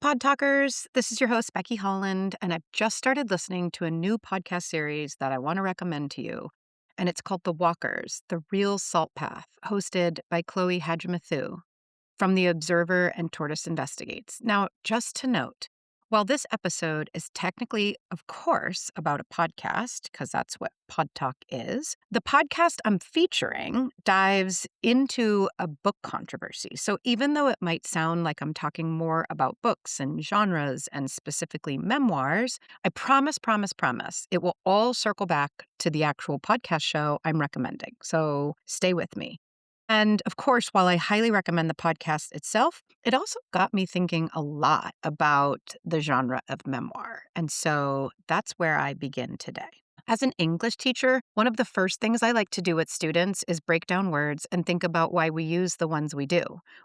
Pod Talkers. This is your host, Becky Holland, and I've just started listening to a new podcast series that I want to recommend to you. And it's called The Walkers, The Real Salt Path, hosted by Chloe Hadjimatheou from The Observer and Tortoise Investigates. Now, just to note, while this episode is technically, of course, about a podcast, because that's what Pod Talk is, the podcast I'm featuring dives into a book controversy. So even though it might sound like I'm talking more about books and genres and specifically memoirs, I promise, it will all circle back to the actual podcast show I'm recommending. So stay with me. And of course, while I highly recommend the podcast itself, it also got me thinking a lot about the genre of memoir. And so that's where I begin today. As an English teacher, one of the first things I like to do with students is break down words and think about why we use the ones we do,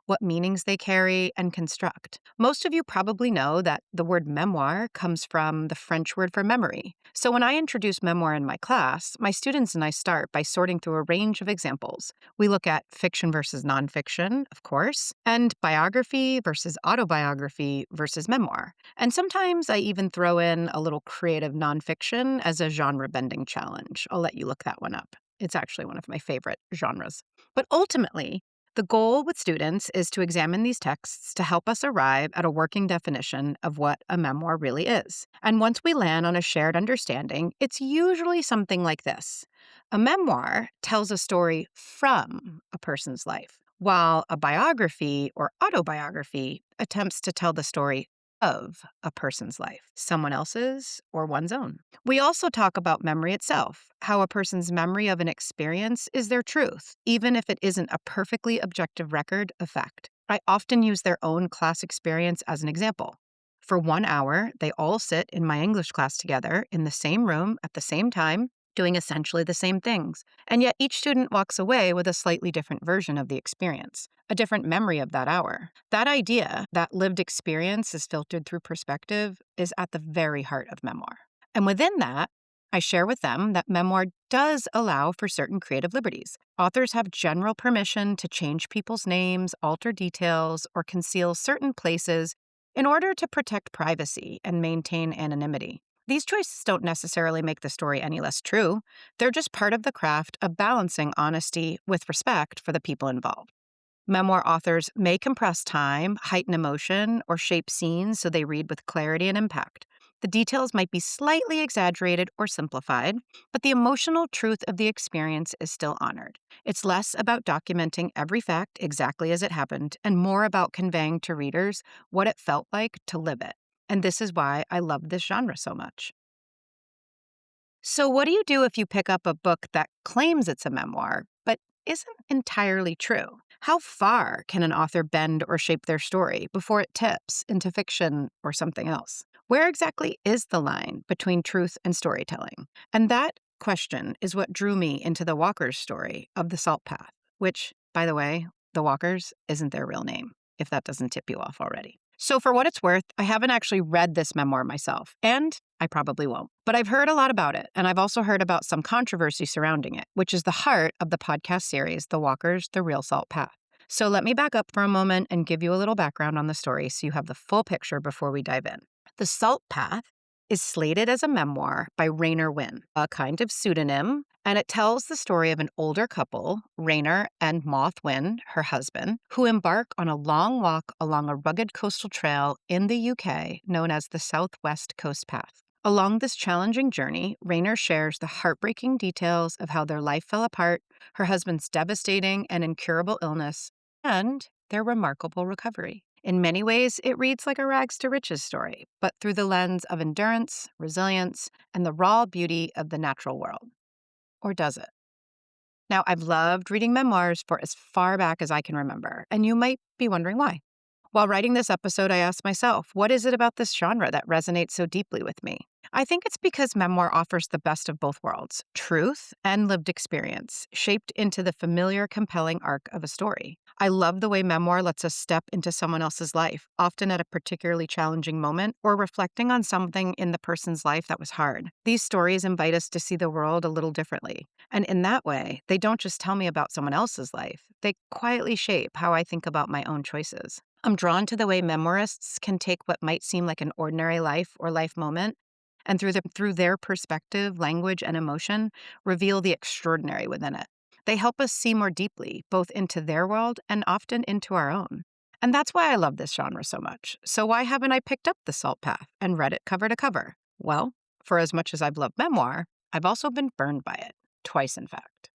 what meanings they carry, and construct. Most of you probably know that the word memoir comes from the French word for memory. So when I introduce memoir in my class, my students and I start by sorting through a range of examples. We look at fiction versus nonfiction, of course, and biography versus autobiography versus memoir. And sometimes I even throw in a little creative nonfiction as a genre bending challenge. I'll let you look that one up. It's actually one of my favorite genres. But ultimately, the goal with students is to examine these texts to help us arrive at a working definition of what a memoir really is. And once we land on a shared understanding, it's usually something like this. A memoir tells a story from a person's life, while a biography or autobiography attempts to tell the story of a person's life, someone else's or one's own. We also talk about memory itself, how a person's memory of an experience is their truth, even if it isn't a perfectly objective record of fact. I often use their own class experience as an example. For 1 hour, they all sit in my English class together in the same room at the same time, doing essentially the same things. And yet each student walks away with a slightly different version of the experience, a different memory of that hour. That idea, that lived experience is filtered through perspective, is at the very heart of memoir. And within that, I share with them that memoir does allow for certain creative liberties. Authors have general permission to change people's names, alter details, or conceal certain places in order to protect privacy and maintain anonymity. These choices don't necessarily make the story any less true. They're just part of the craft of balancing honesty with respect for the people involved. Memoir authors may compress time, heighten emotion, or shape scenes so they read with clarity and impact. The details might be slightly exaggerated or simplified, but the emotional truth of the experience is still honored. It's less about documenting every fact exactly as it happened and more about conveying to readers what it felt like to live it. And this is why I love this genre so much. So, what do you do if you pick up a book that claims it's a memoir, but isn't entirely true? How far can an author bend or shape their story before it tips into fiction or something else? Where exactly is the line between truth and storytelling? And that question is what drew me into the Walkers story of the Salt Path, which, by the way, the Walkers isn't their real name, if that doesn't tip you off already. So for what it's worth, I haven't actually read this memoir myself, and I probably won't. But I've heard a lot about it, and I've also heard about some controversy surrounding it, which is the heart of the podcast series, The Walkers, The Real Salt Path. So let me back up for a moment and give you a little background on the story so you have the full picture before we dive in. The Salt Path is slated as a memoir by Raynor Winn, a kind of pseudonym, and it tells the story of an older couple, Raynor and Moth Winn, her husband, who embark on a long walk along a rugged coastal trail in the UK known as the Southwest Coast Path. Along this challenging journey, Raynor shares the heartbreaking details of how their life fell apart, her husband's devastating and incurable illness, and their remarkable recovery. In many ways, it reads like a rags to riches story, but through the lens of endurance, resilience, and the raw beauty of the natural world. Or does it? Now, I've loved reading memoirs for as far back as I can remember, and you might be wondering why. While writing this episode, I asked myself, what is it about this genre that resonates so deeply with me? I think it's because memoir offers the best of both worlds, truth and lived experience, shaped into the familiar, compelling arc of a story. I love the way memoir lets us step into someone else's life, often at a particularly challenging moment or reflecting on something in the person's life that was hard. These stories invite us to see the world a little differently. And in that way, they don't just tell me about someone else's life, they quietly shape how I think about my own choices. I'm drawn to the way memoirists can take what might seem like an ordinary life or life moment and through their perspective, language, and emotion, reveal the extraordinary within it. They help us see more deeply, both into their world and often into our own. And that's why I love this genre so much. So why haven't I picked up The Salt Path and read it cover to cover? Well, for as much as I've loved memoir, I've also been burned by it. Twice, in fact.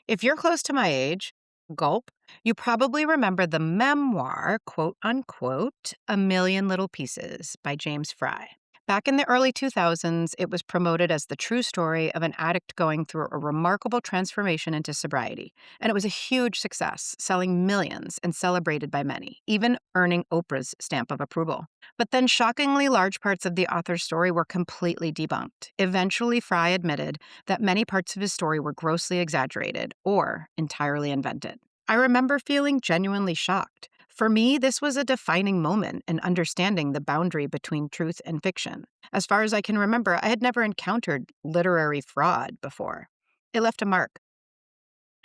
If you're close to my age, gulp, you probably remember the memoir, quote unquote, A Million Little Pieces by James Fry. Back in the early 2000s, it was promoted as the true story of an addict going through a remarkable transformation into sobriety. And it was a huge success, selling millions and celebrated by many, even earning Oprah's stamp of approval. But then shockingly large parts of the author's story were completely debunked. Eventually, Fry admitted that many parts of his story were grossly exaggerated or entirely invented. I remember feeling genuinely shocked. For me, this was a defining moment in understanding the boundary between truth and fiction. As far as I can remember, I had never encountered literary fraud before. It left a mark.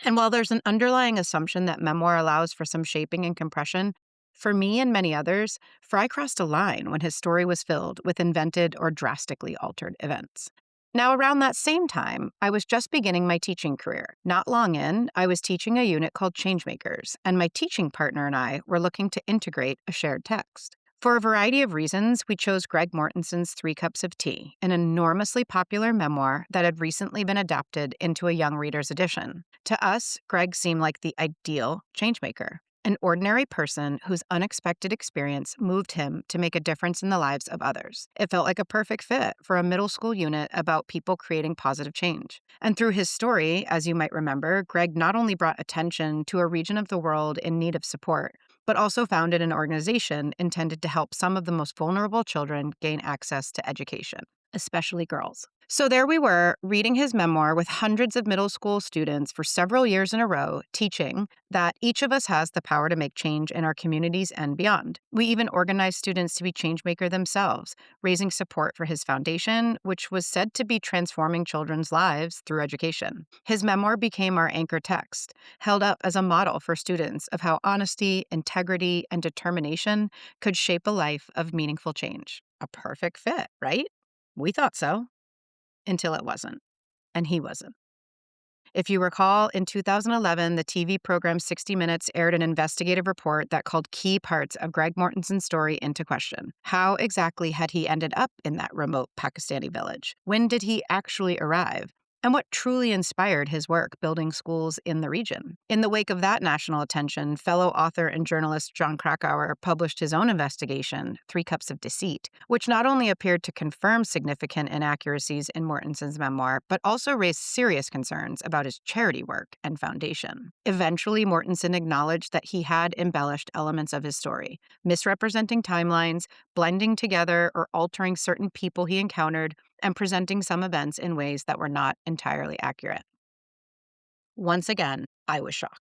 And while there's an underlying assumption that memoir allows for some shaping and compression, for me and many others, Fry crossed a line when his story was filled with invented or drastically altered events. Now, around that same time, I was just beginning my teaching career. Not long in, I was teaching a unit called Changemakers, and my teaching partner and I were looking to integrate a shared text. For a variety of reasons, we chose Greg Mortenson's 3 Cups of Tea, an enormously popular memoir that had recently been adapted into a young reader's edition. To us, Greg seemed like the ideal changemaker. An ordinary person whose unexpected experience moved him to make a difference in the lives of others. It felt like a perfect fit for a middle school unit about people creating positive change. And through his story, as you might remember, Greg not only brought attention to a region of the world in need of support, but also founded an organization intended to help some of the most vulnerable children gain access to education, especially girls. So there we were, reading his memoir with hundreds of middle school students for several years in a row, teaching that each of us has the power to make change in our communities and beyond. We even organized students to be changemaker themselves, raising support for his foundation, which was said to be transforming children's lives through education. His memoir became our anchor text, held up as a model for students of how honesty, integrity, and determination could shape a life of meaningful change. A perfect fit, right? We thought so. Until it wasn't. And he wasn't. If you recall, in 2011, the TV program 60 Minutes aired an investigative report that called key parts of Greg Mortenson's story into question. How exactly had he ended up in that remote Pakistani village? When did he actually arrive? And what truly inspired his work building schools in the region? In the wake of that national attention, fellow author and journalist John Krakauer published his own investigation, 3 Cups of Deceit, which not only appeared to confirm significant inaccuracies in Mortenson's memoir, but also raised serious concerns about his charity work and foundation. Eventually, Mortenson acknowledged that he had embellished elements of his story, misrepresenting timelines, blending together or altering certain people he encountered, and presenting some events in ways that were not entirely accurate. Once again, I was shocked.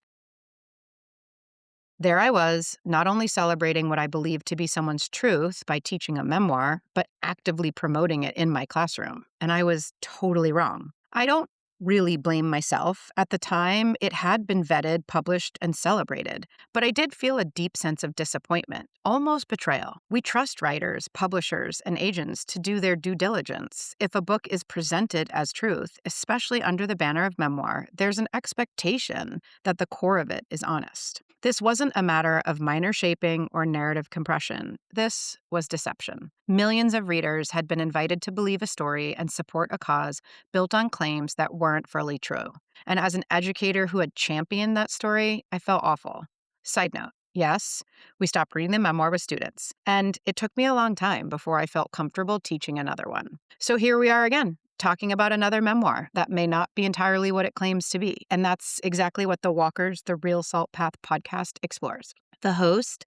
There I was, not only celebrating what I believed to be someone's truth by teaching a memoir, but actively promoting it in my classroom. And I was totally wrong. I don't really blame myself. At the time, it had been vetted, published, and celebrated. But I did feel a deep sense of disappointment, almost betrayal. We trust writers, publishers, and agents to do their due diligence. If a book is presented as truth, especially under the banner of memoir, there's an expectation that the core of it is honest. This wasn't a matter of minor shaping or narrative compression. This was deception. Millions of readers had been invited to believe a story and support a cause built on claims that weren't fully true. And as an educator who had championed that story, I felt awful. Side note, yes, we stopped reading the memoir with students, and it took me a long time before I felt comfortable teaching another one. So here we are again, talking about another memoir that may not be entirely what it claims to be. And that's exactly what the Walkers, The Real Salt Path podcast explores. The host,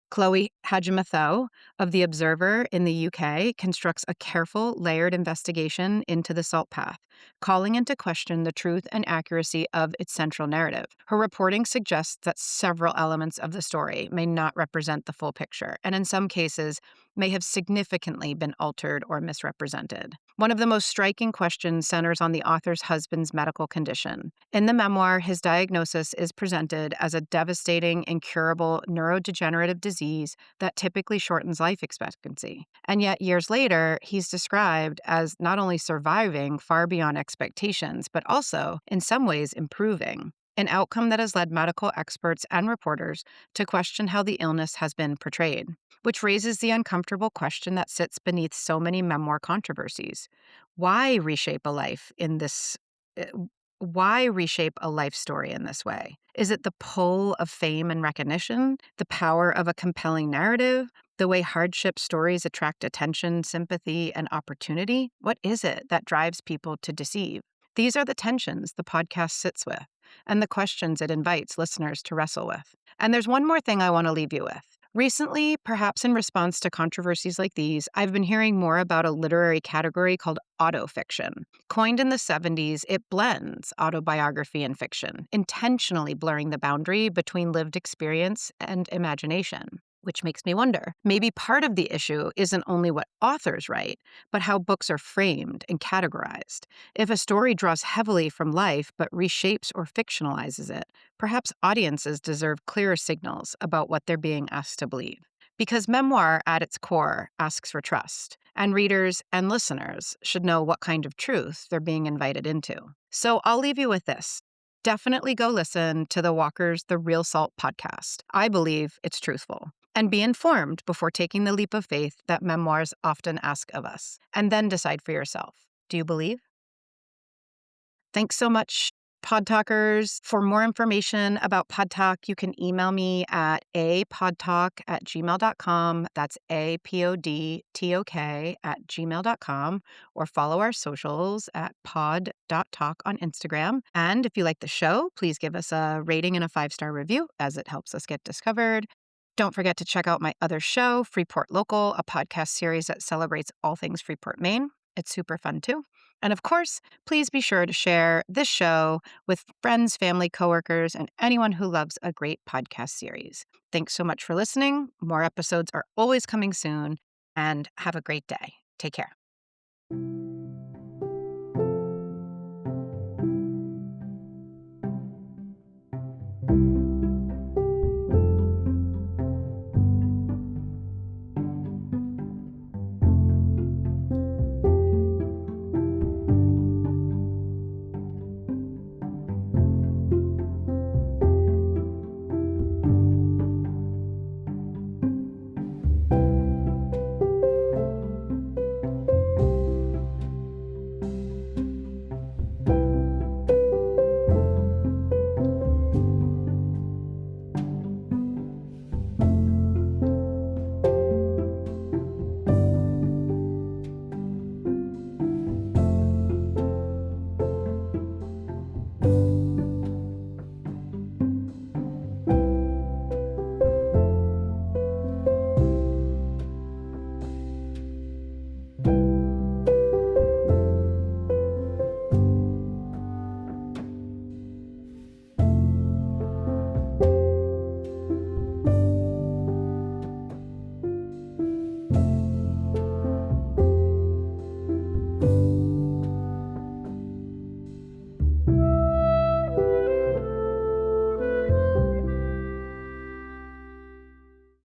Chloe Hadjimatheou of The Observer in the UK, constructs a careful, layered investigation into the Salt Path, calling into question the truth and accuracy of its central narrative. Her reporting suggests that several elements of the story may not represent the full picture, and in some cases may have significantly been altered or misrepresented. One of the most striking questions centers on the author's husband's medical condition. In the memoir, his diagnosis is presented as a devastating, incurable neurodegenerative disease that typically shortens life expectancy. And yet, years later, he's described as not only surviving far beyond expectations, but also, in some ways, improving. An outcome that has led medical experts and reporters to question how the illness has been portrayed, which raises the uncomfortable question that sits beneath so many memoir controversies. Why reshape a life in this? uh, Why reshape a life story in this way? Is it the pull of fame and recognition, the power of a compelling narrative, the way hardship stories attract attention, sympathy, and opportunity? What is it that drives people to deceive? These are the tensions the podcast sits with and the questions it invites listeners to wrestle with. And there's one more thing I want to leave you with. Recently, perhaps in response to controversies like these, I've been hearing more about a literary category called autofiction. Coined in the 70s, it blends autobiography and fiction, intentionally blurring the boundary between lived experience and imagination. Which makes me wonder, maybe part of the issue isn't only what authors write, but how books are framed and categorized. If a story draws heavily from life but reshapes or fictionalizes it, perhaps audiences deserve clearer signals about what they're being asked to believe. Because memoir, at its core, asks for trust, and readers and listeners should know what kind of truth they're being invited into. So I'll leave you with this. Definitely go listen to the Walker's The Real Salt podcast. I believe it's truthful. And be informed before taking the leap of faith that memoirs often ask of us. And then decide for yourself. Do you believe? Thanks so much, Pod Talkers. For more information about Pod Talk, you can email me at apodtalk@gmail.com. That's apodtok@gmail.com. Or follow our socials at pod.talk on Instagram. And if you like the show, please give us a rating and a 5-star review, as it helps us get discovered. Don't forget to check out my other show, Freeport Local, a podcast series that celebrates all things Freeport, Maine. It's super fun, too. And of course, please be sure to share this show with friends, family, coworkers, and anyone who loves a great podcast series. Thanks so much for listening. More episodes are always coming soon, and have a great day. Take care.